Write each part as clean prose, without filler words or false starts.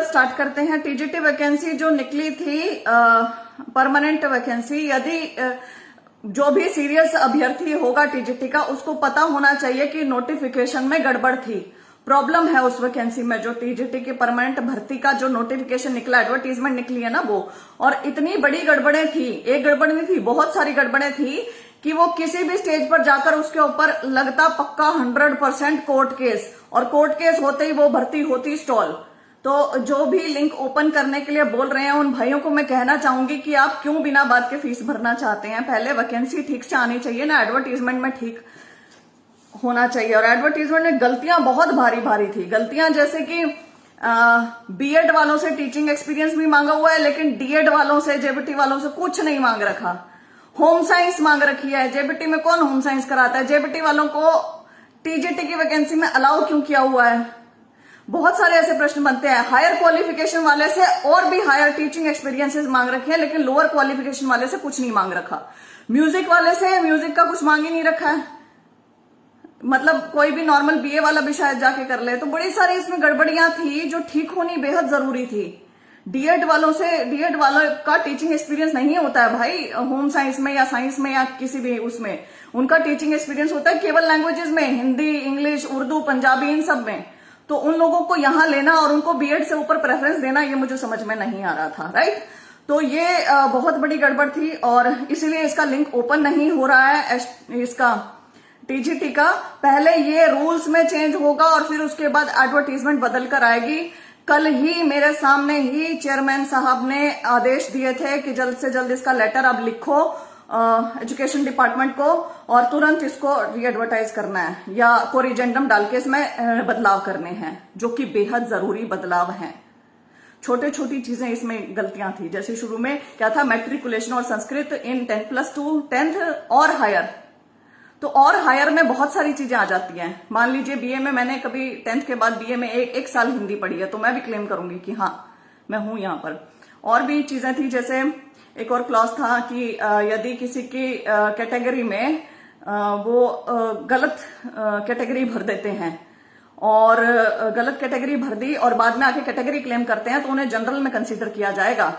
Further start करते हैं। TGT vacancy जो निकली थी परमानेंट वैकेंसी, यदि जो भी सीरियस अभ्यर्थी होगा टीजीटी का, उसको पता होना चाहिए कि नोटिफिकेशन में गड़बड़ थी, प्रॉब्लम है उस वैकेंसी में। जो टीजीटी की परमानेंट भर्ती का जो नोटिफिकेशन निकला, एडवर्टीजमेंट निकली है ना वो, और इतनी बड़ी गड़बड़ें थी, एक गड़बड़ नहीं थी, बहुत सारी गड़बड़ें थी कि वो किसी भी स्टेज पर जाकर उसके ऊपर लगता पक्का 100% कोर्ट केस, और कोर्ट केस होते ही वो भर्ती होती स्टॉल। तो जो भी लिंक ओपन करने के लिए बोल रहे हैं उन भाइयों को मैं कहना चाहूंगी कि आप क्यों बिना बात के फीस भरना चाहते हैं। पहले वैकेंसी ठीक से आनी चाहिए ना, एडवर्टीजमेंट में ठीक होना चाहिए। और एडवर्टीजमेंट में गलतियां बहुत भारी भारी थी। गलतियां जैसे कि बीएड वालों से टीचिंग एक्सपीरियंस भी मांगा हुआ है, लेकिन डीएड वालों से, जेबीटी वालों से कुछ नहीं मांग रखा। होम साइंस मांग रखी है। जेबीटी में कौन होम साइंस कराता है? जेबीटी वालों को टीजीटी की वैकेंसी में अलाउ क्यों किया हुआ है? बहुत सारे ऐसे प्रश्न बनते हैं। हायर क्वालिफिकेशन वाले से और भी हायर टीचिंग एक्सपीरियंसेस मांग रखे हैं, लेकिन लोअर क्वालिफिकेशन वाले से कुछ नहीं मांग रखा। म्यूजिक वाले से म्यूजिक का कुछ मांग ही नहीं रखा है, मतलब कोई भी नॉर्मल बीए वाला भी शायद जाके कर ले। तो बड़ी सारी इसमें गड़बड़ियां थी जो ठीक होनी बेहद जरूरी थी। डीएड वालों का टीचिंग एक्सपीरियंस नहीं होता है भाई, होम साइंस में या साइंस में या किसी भी उसमें। उनका टीचिंग एक्सपीरियंस होता है केवल लैंग्वेजेस में, हिंदी, इंग्लिश, उर्दू, पंजाबी, इन सब में। तो उन लोगों को यहां लेना और उनको बीएड से ऊपर प्रेफरेंस देना, ये मुझे समझ में नहीं आ रहा था, राइट। तो ये बहुत बड़ी गड़बड़ थी और इसीलिए इसका लिंक ओपन नहीं हो रहा है। इसका टीजीटी का पहले ये रूल्स में चेंज होगा और फिर उसके बाद एडवर्टीजमेंट बदल कर आएगी। कल ही मेरे सामने ही चेयरमैन साहब ने आदेश दिए थे कि जल्द से जल्द इसका लेटर अब लिखो एजुकेशन डिपार्टमेंट को और तुरंत इसको री एडवर्टाइज करना है या कोरिजेंडम डाल के इसमें बदलाव करने हैं, जो कि बेहद जरूरी बदलाव हैं। छोटे छोटी चीजें इसमें गलतियां थी, जैसे शुरू में क्या था, मैट्रिकुलेशन और संस्कृत इन 10+2 10th और हायर। तो और हायर में बहुत सारी चीजें आ जाती हैं। मान लीजिए बीए में मैंने कभी 10th के बाद बीए में एक साल हिंदी पढ़ी है, तो मैं भी क्लेम करूंगी कि हाँ मैं हूं यहाँ पर। और भी चीजें थी, जैसे एक और क्लॉज था कि यदि किसी की कैटेगरी में वो गलत कैटेगरी भर देते हैं और गलत कैटेगरी भर दी और बाद में आके कैटेगरी क्लेम करते हैं, तो उन्हें जनरल में कंसीडर किया जाएगा।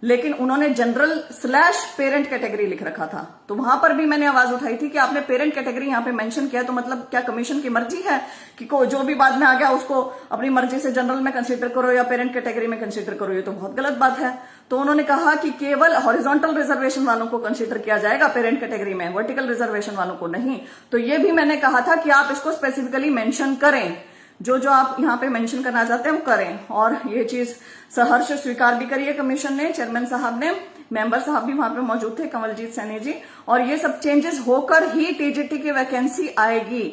लेकिन उन्होंने जनरल/पेरेंट कैटेगरी लिख रखा था, तो वहां पर भी मैंने आवाज उठाई थी कि आपने पेरेंट कैटेगरी यहाँ पे मेंशन किया, तो मतलब क्या कमीशन की मर्जी है कि जो भी बाद में आ गया उसको अपनी मर्जी से जनरल में कंसीडर करो या पेरेंट कैटेगरी में कंसीडर करो? ये तो बहुत गलत बात है। तो उन्होंने कहा कि केवल हॉरिजॉन्टल रिजर्वेशन वालों को कंसीडर किया जाएगा पेरेंट कैटेगरी में, वर्टिकल रिजर्वेशन वालों को नहीं। तो ये भी मैंने कहा था कि आप इसको स्पेसिफिकली मेंशन करें, जो आप यहाँ पे मेंशन करना चाहते हैं वो करें। और ये चीज सहर्ष स्वीकार भी करी है कमीशन ने, चेयरमैन साहब ने, मेंबर साहब भी वहां पे मौजूद थे, कंवलजीत सैनी जी। और ये सब चेंजेस होकर ही टीजीटी की वैकेंसी आएगी।